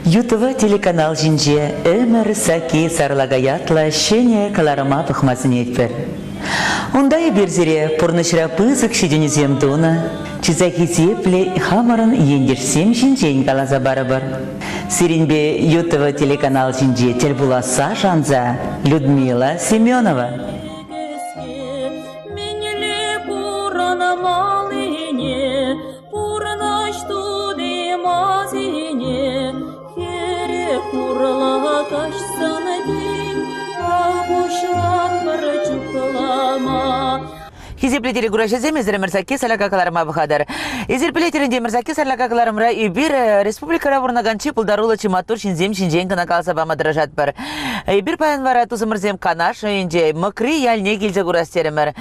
Ютова телеканал жинже өмір саки сарлагаятла шене каларыма пыхмасын етпір. Ондай берзере пұрнышыра пызык шеденізем дона, чизаки зепле хамарын ендерсем жинжен калаза барабар. Сиренбе Ютова телеканал жинже телбуласа жанза Людмила Семенова. Хизиплетери гурашезе мезремерсаки салякакаларыма бахадар. Изирплетеринде мерсаки салякакаларымра ибир республикара бурнаганчы пулдарулы чиматур шинзем шинжен канакалса бама дрожат бар. Ибир паян вара тузымырзем канаш инже мыкри ялне килже гурастеремер.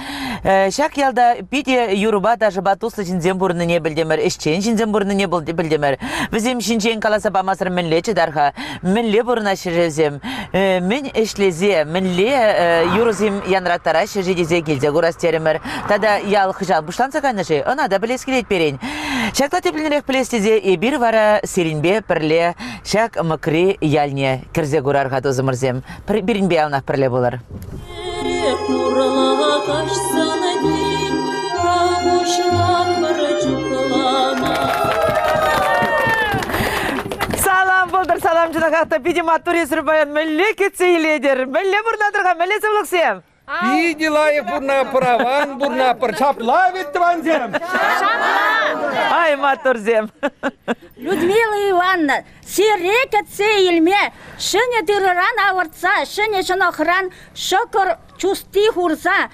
Шак ялда пите юруба даже батуслы шинзем бурны не билдемер, ишчен шинзем бурны не билдемер. Визем шинжен каласа бамасыр менле чедарха, менле бурна ширезем, мен эшлезе, менле юрузем янраттара шижедезе килже гурастеремер. Тада ял хыжал буштанса канышы, она да білескелет берен. Шакта тепленерек білестезе, ебір вара сиринбе пірле, шак мыкри ялне кірзе гурарға тозымырзем. Бірінбе алнақ пірле болар. Салам болдар, салам жынақақта, пидема туресір баян, мәлі кетсе еледер, мәлі бұрнадырға, мәлі сывлықсем. Видела бурна праван, бурна парчаплавит тванзем. Ай, матурзем. Людмила Ивановна, сирекет сейлме, шене тырыран авыртса, шене шынахран, шокор чусти хурса,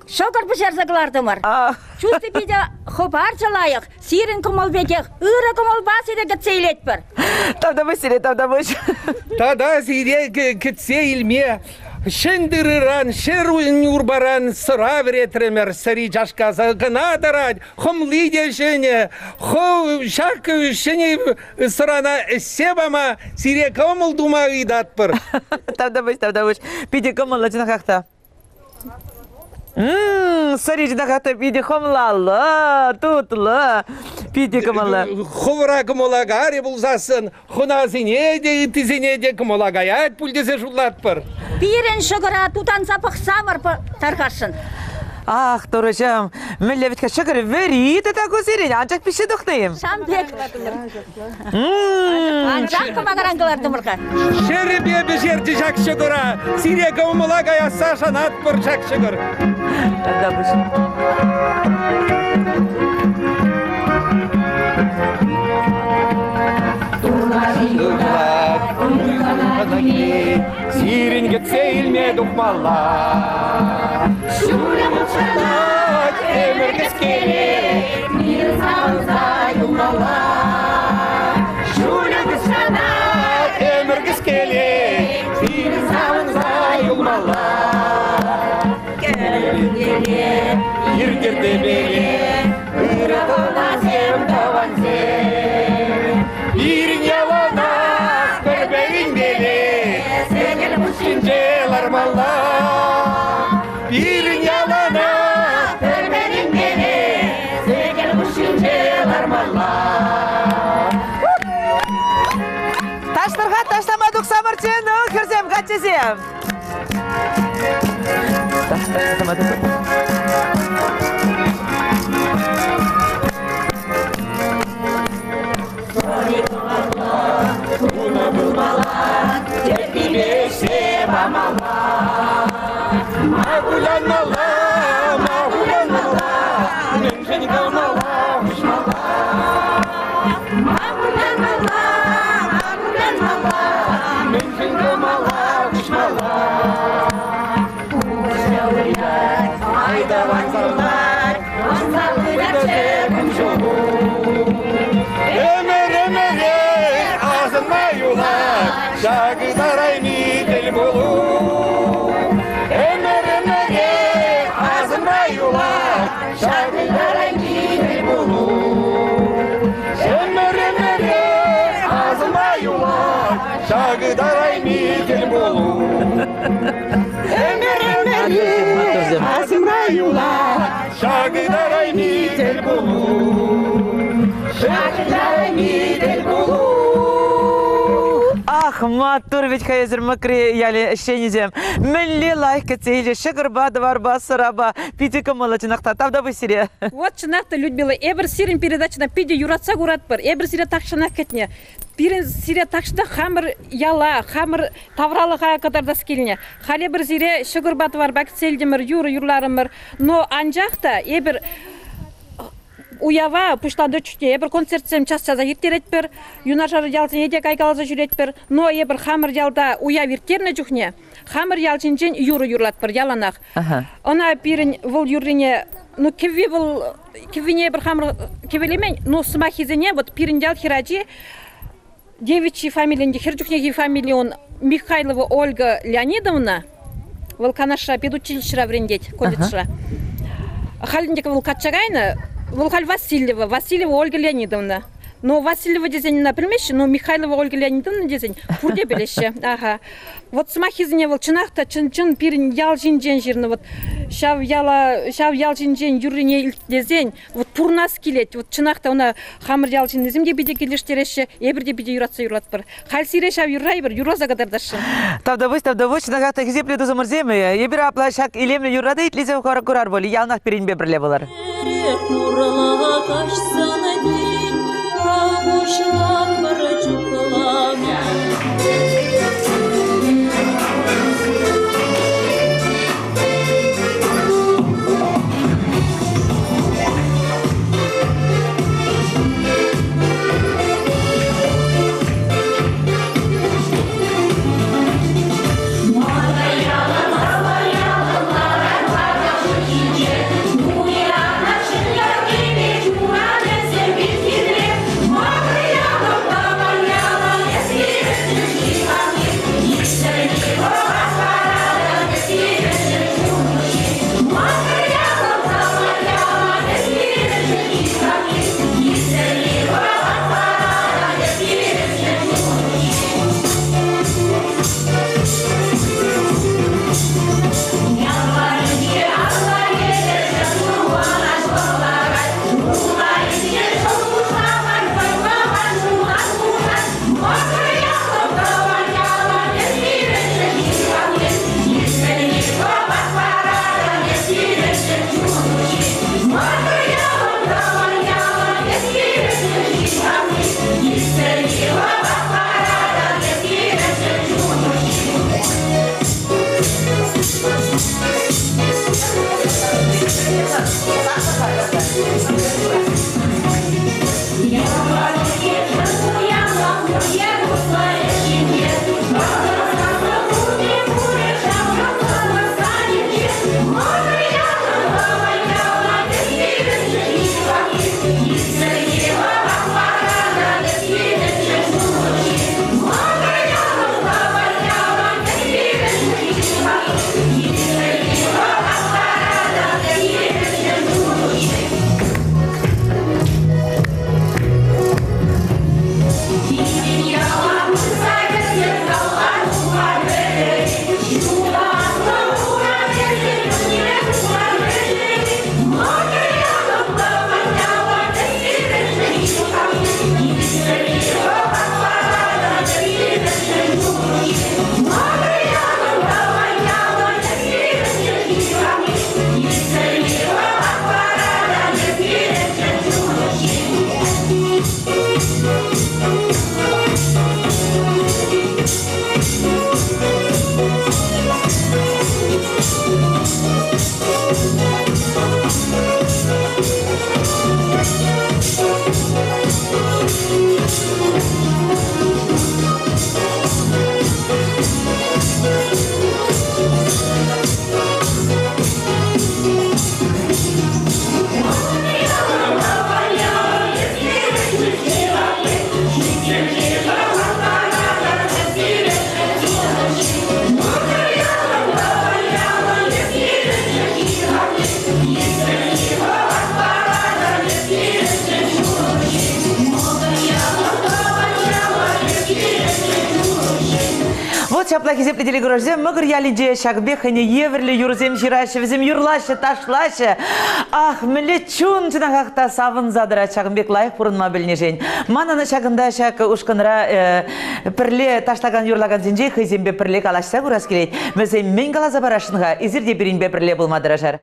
шокор пішер заглардымыр. Чусти биде хопар чалайық, сирен кумалбекех, ыры кумалбас ирекет сейлет бір. Тавда бысыре, тавда быш. Тада сирекет сейлме. Шендырыран, шеруин урбаран, сыра веретремер, сари жашказа гына дарад, хом лиде жене, хо шак шене сырана себама, сире комыл дума идат пыр. Тавда быш, пиде комыл лачына какта. Сари жинақата пиде хомлалы, тутлы, пиде комылы. Ховра комылагари булзасын, хуна зинеде, тизинеде комылагаят пульдезе жулат пыр. Пирен шыгыра тутан запах самыр тарқашын. Ах, торыжам, мәлі бітка шыгыр вәрейді тәку сирен, анчақ піші дұқтайым. Шамбек. Анчақ кымағаран қыларды мұрға. Шеребе бежерді жак шыгыра, сире комылагая сашан ат пыр жак шыгыр. Тавда бұш. Сирен кетсе илме дұқмалла. Шура мұшалат өмір кескеле, мир сауыза юмала. Шура мұшалат өмір кескеле, мир сауыза юмала. Кәрілгеле, ергерде беле, ұры толасем таванзем. Ирін ялана, көрберін беле, сәгіл мұшынжел армалла. Ирін ялана, көрберін беле, сәгіл мұшынжел армалла. Таштырға таштамадық самырчен, кірзем, қачезем. Таштамадық. Уна bulmalar, tepkili sevamalar. Mağulanmala, mağulanmala, mümkün kalmala, uçmala. Mağulanmala, mümkün kalmala, uçmala. Uçağılar, ayda vanzallar, vanzallar çevim çoğu. Ömer, ağzınma yular, şagıdaray mi del bolu. Ömer, ağzınma yular, şagıdaray mi del bolu. Ömer, ağzınma yular, şagıdaray mi del bolu. Ömer, ağzınma yular, şagıdaray mi del bolu. Şagıdaray mi del bolu. Матур ведь хайзер макри яли шенизем. Мелли лайк цели шагырба даварба сараба. Питика молочнахта тавда бы сире. Вот чынакта Людмила, эбір сирин передачана пиде юратса курат бір, эбір сире такшына кетне. Пирин сире такшына хамыр яла, хамыр тавралыға кадарда скеліне. Халі бір сире шыгырбаты бар, бәк селдемір, юрларымыр. Но анжақта эбір уява пуштанды чүте, эбір концертсем час-чаза ертерет бір, юнашары ялсын едек айкалаза жүрет бір, но эбір хамыр ялда уя вертерне жүхне, хамыр ялчынчен юрлат бір, яланақ. Она пирин выл юрине, ну кевине бір хамыр кевелемен, ну смахизене, вот пирин ял хираджи, девичий фамилиянде, хирджухнеги фамилион Михайлова Ольга Леонидовна, выл канаша педучилищера врендеть, колледжра. Халиндек выл катчагайна, Волхаль Васильева Ольга Леонидовна. Но Васильева дезень на примещи, но Михайлова Ольга Леонидовна дезень пурде белеще. Ага. Вот смахизне волчынахта чын пирин ял жинжен жирны. Вот шав ял жинжен юрине дезень. Вот пурнас келет. Вот чынахта она хамыр ял жинеземде биде келештереше, эбірде биде юратса юрат бір. Хал сире шав юрай бір, юроза кадардашы. Тавдавыш, чынахта хизепле дозымыр земі. Ебір аплашак илемлі юрады итлезе курар боли. Ялнақ пирин бебірле болар. Кабушнан барачуклана Мама, я Вот шапла хизепле делегуражзе, мыгыр ялинже шагбек хане еверле юрзем жираше, візем юрлашы, ташлашы. Ах, міле чун чынағақта савын задыра шагбек лайық бұрынма білнежен. Мананы шагында шаг ушқынра пірле таштаган юрлаган зенже хизембе пірле калашса көрас келейд. Мәзем мен қалаза барашынға, изірде бірінбе пірле болмадыра жар.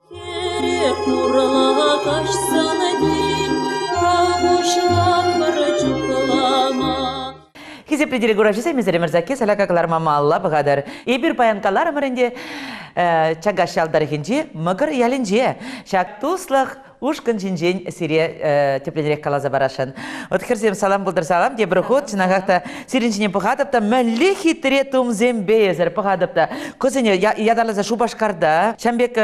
Хизепле делегуражзе мезере мырзаке салакакалар мама Алла бұғадар. Ебір паянкалар өмірінде чагашалдар хинжи, мыгыр ялинже, шак туслық ушкын жинжен сире тепленерек калаза барашын. Вот херзем салам бұлдыр салам, де бір ход, чынағақта сиринчіне бұғадыпта, мәлі хитре тумзем бейезір бұғадыпта. Көзіне ядарлаза шубашқарда, шамбек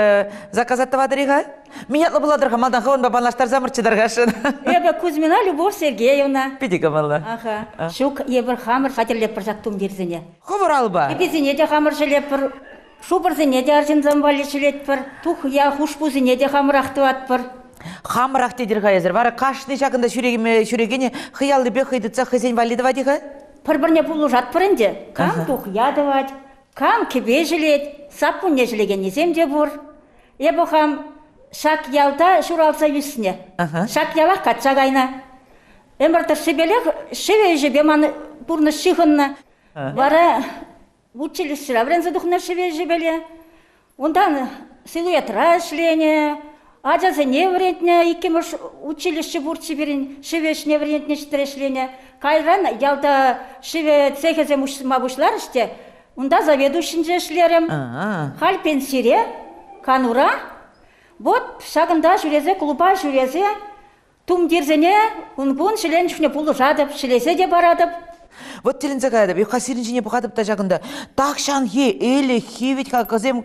заказатты вадыриға? Минятлы бұладырға малдан қауын бабанлаштар замырчыдарғашын. Эбе Кузьмина Любовь Сергеевна. Пидика малы. Ага. Шук ебір хамыр хатерлеп бір жақтым дерзіне. Ховыр алба? Ебезіне де хамыр жылеп бір, шубырзіне де аржын замбали шілет бір, тух я хушпузіне де хамыр ақтыват бір. Хамыр ақтедір ғайызыр. Вары қашны жақында шүрегені қиялы бе қидытса қызен валиды вадиға? Бір-бірне бұлу жат бірінде. Кам тух ядыват, кам кебе жилет, саппун не жилеген незем де бұр. Ебі хам шак ялда шуралса юсіне. Шак ялақ қатшақ айна. Эмірті шеве жебе маны бұрны шығынна. Бары училище рабренза дұхна шеве жебеле. Ондан силуетра шлене. Аджазы не вредне, икемыш училище бурчи берін, шевешне вредне штрешлене. Кайран ялда шеве цехезе мабушлар іште. Онда заведущинже шлерем. Хал пенсире, канура. Вот шагында жүрезе, клуба жүрезе, тум дерзене, ұнбун шілен жүхне пулы жадып, шілесе де барадып. Вот телензе қайдып, еқа сиринжіне бұқадып та жағында. Тақшан е, әлі, хевет қызем,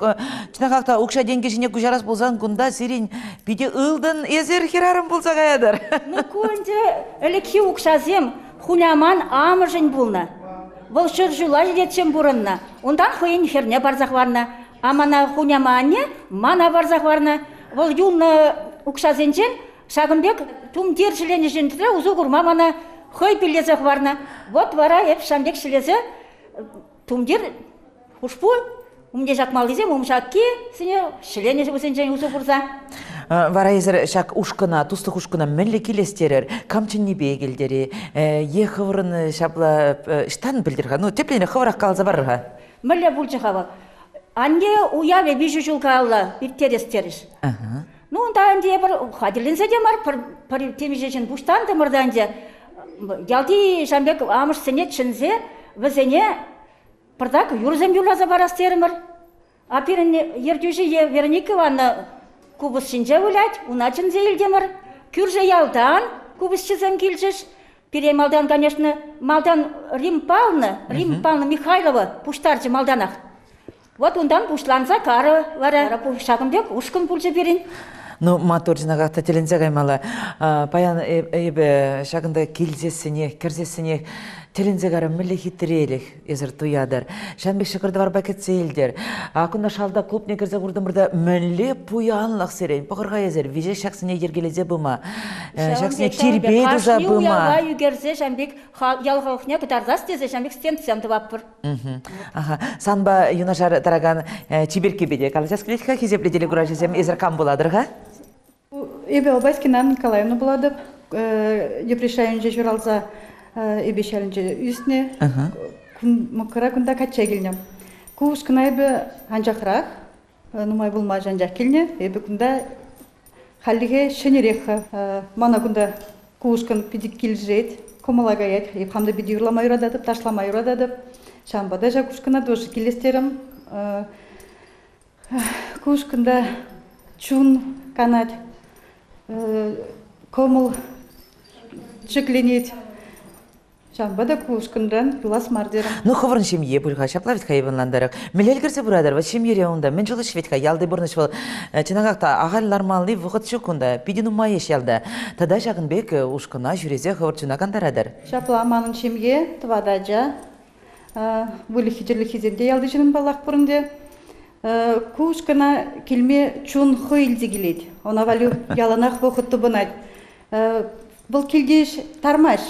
чынақақта ұқша денге жіне күжарас болсан, күнда сирин биде ұлдың езер херарым болса қайадыр. Ну көнде, әлі ки ұқшазем, хуляман амыржын болна. Бұл шыр жула жетсем бұрынна. Ондан хойын херне барзақ варна. Амана хулямане, мана барзақ варна. Бұл юлны ұқшазенжен, шағынбек тум дер жилені жентірі ұзу құрма мана хой білезақ варна. Вот вара еп шамбек шілезі тумдер хушпу, умде жақмалызем, умшакки, сіне шілені өзенжен ұзу құрза. Вара езір шак ушкына, тустық ушкына мәлі келестерер, камчынны бейгелдері, ехывырын шапла штан білдірға, ну теплені хывырақ қалза барырға. Мәлі бұл жағава. Анде уяве бежу жылға алла бір терестеріш. Ну, онда анде бір хадилінсе де мар, бір темежешін бұштан дымырданде. Ялди жамбек амыш сене чынзе, візене бірдак юрзем юрлаза барастерімір. Апирін ердюжі Верниківаны кубыс шинже өләд, уна чынзе елдемір. Күрже ялдан кубыс чызем келжіш. Перемалдан, конечно, малдан Рим Павловна Михайлова пуштарчы малданақ. Вот ондан пушланса кары вара шағымбек ушкын пульчы берін. Ну, матур жинағақта телензе қаймалы. Паян ебі шағында келзесіне, керзесіне телензе қары мүлі хиттірелік езір туядар. Шанбек шықырды бар бәкетсе елдер. Ақында шалда клуб некерзе құрдымырда мүлі пуянлық серен. Бұқырға езір, веже шақсыне ергелезе бұма. Шақсыне тербейді за бұма. Уяға югерзе Шанбек ялғауқне күтардас дезе Шанбек стенцем дұвап бұр. Санба юнашар тараган чиберкебеде. Каласас келетіға кезепле делегуражезем езір кам боладырға? Ебе Обайскина Николаевна буладып, депрешайынже журалза ебешелінже үстіне, мұқыра күнда кача келнем. Куышкына ебе анжақырақ, нумай болма жанжақ келне, ебе күнда халлиге шенерек мана күнда куышкын педик келжет, комалага ет, ебхамда биди юрламай урададып, ташламай урададып, шамбада жа куышкына дошы келестерім, куышкында чун канат, комыл чекленет. Шамбада кушкындан юлас мардерім. Ну, хывырын шемье бульға, шаплавит хайванландарық. Мелел кірсе бұрадар, ва шемьере онда, мен жылы шветка, ялды бұрныш бол, чынағақта ағал нормалны вұғыт шықында, бидину майеш ялда. Тада жағын бек ушқына жүрезе хывыр чынағандарадыр. Шапла аманын шемье, твадажа, вылихи зенде ялды жынын балақ бұрынде. Кушкана келме чун хыйлди келет. Она валю яланақ вұқытты бұнад. Бұл келдеш тармаш.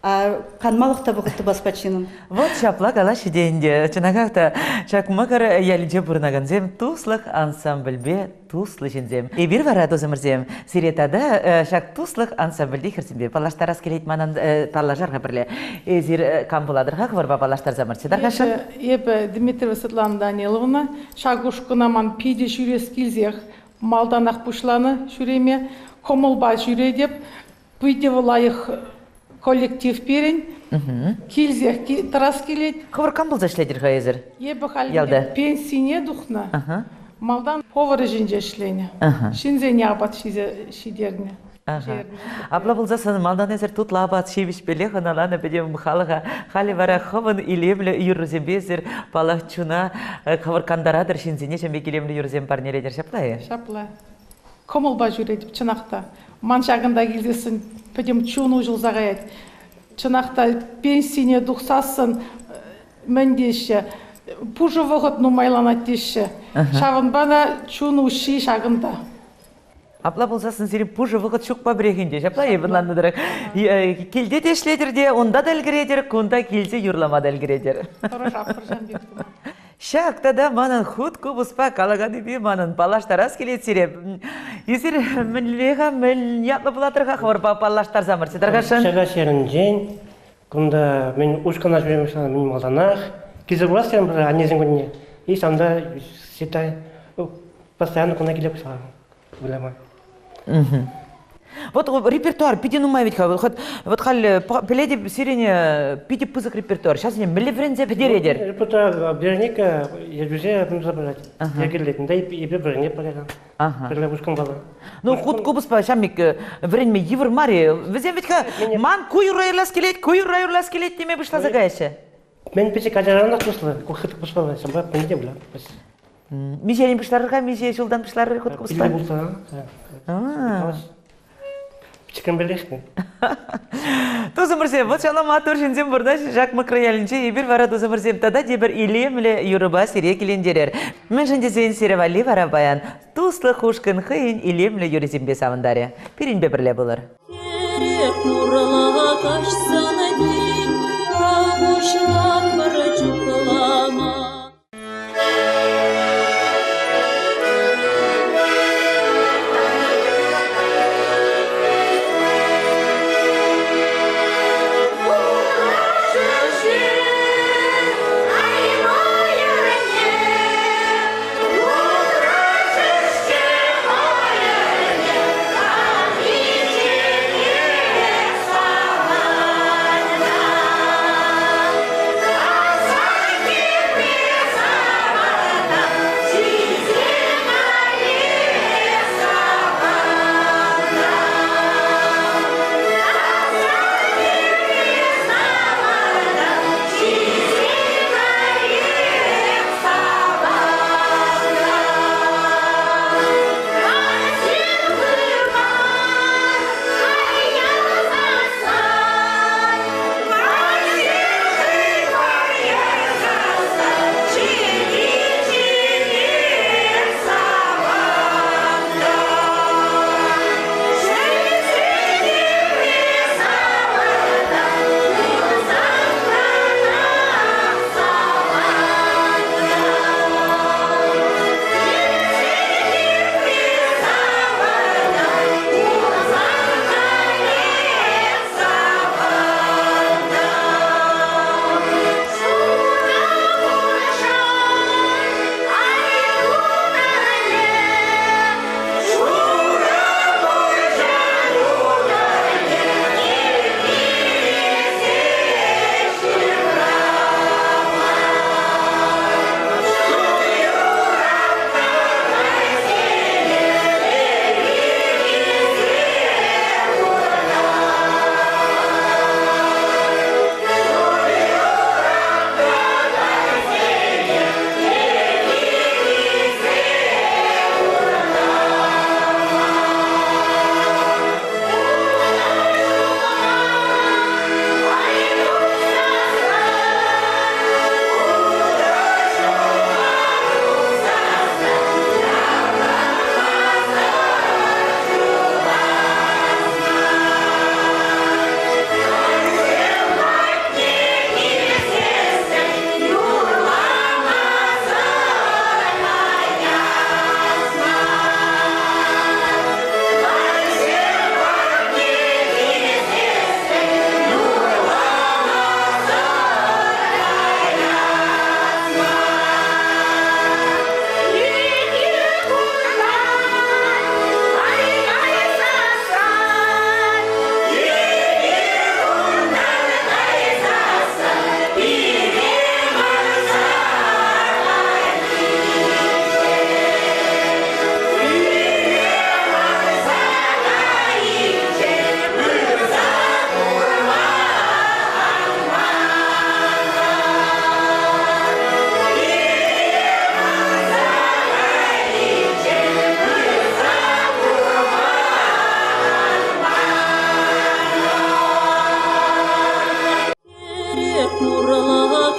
А канмалықта бұғытты баспачинын. Вот шапла кала шиденде. Чынагақта шак макар ялинче бурнаганзем туслых ансамбльбе туслы жинзем. И бир вара дозымырзем. Сиретада шак туслых ансамбльде херсимбе. Палаштар аскелейт манан палажарға бірле. Зир кампуладырға кварба палаштар замырчыдар қашын? Ебі Дмитриева Светлана Даниловна, шагушкынаман пиде жүрес келзех, малданақ пушланы жүреме, комылба жүре деп, пүйде лайық коллектив берін, келзех тарас келет. Қывыр кампул зашледер ғайызыр? Ебі қалды пенсине дұқна, малдан повары жинже шлені. Шинзене абат шидеріне. Апла болзасын малдан әзір тут лабат шевіш беле ханаланы бедем халыға хали вара хывын илемлі үйіррізем безір палақ чуна қывыр кандарадыр шинзене жембе келемлі үйіррізем парнередер шаплайы? Шаплай. Комылба жүредіп чынақта. Ман жағында келдесін бедем чуну жылзаға ед. Чынақта пенсине дұқсасын міндеші. Пужы вғыт нумайланат деші. Шавын бана чуну ши жағында. Апла болсасын сері пужы вғыт шуқпа бірегінде. Шапла ебінландыдырық. Келде дешледір де, онда да әлгіредер, күнда келсе юрламада әлгіредер. Шақтада манын худ кубуспа калаганы бе манын палаштарас келет сире. Есір мінлеға мін ятлы бұлатырға қорба палаштар замырсыдар қашын? Шаға шерін жен, күнда мен ұшқана жүремешіна мен малданақ. Кезі бұлас сен бір анезін күніне. И санда сетай постоянно күнна келеп шағын. Білемай. Вот репертуар, пиди нумай ведь вот хал пеледи сирене пиди пызык репертуар. Сейчас не милливрензе педередер. Репертуар берника ежузе одну забрать. Я герлетин, да и берне полеган. Берле бушкам бала. Ну худ кубус па шамик время евр мари. Везем ведь ман куй райрлас келет теме бышла загайше. Мен пече каджарана туслы, кухыт пуспала, самба пенде бла. Мижелин бышларга, миже жылдан бышлар худ кубус па. Пиле булса. Чекем белешни. Тозымырсем, вот шалам атор шинзем бурда жак макроялинче ебір вара тозымырсем тада дебір илемле юруба сире келендерер. Мен жындезен сиревали вара баян. Туслы хушкын хыйын илемле юризембе савындаре. Пиринбе бірле болыр.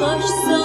kaçsa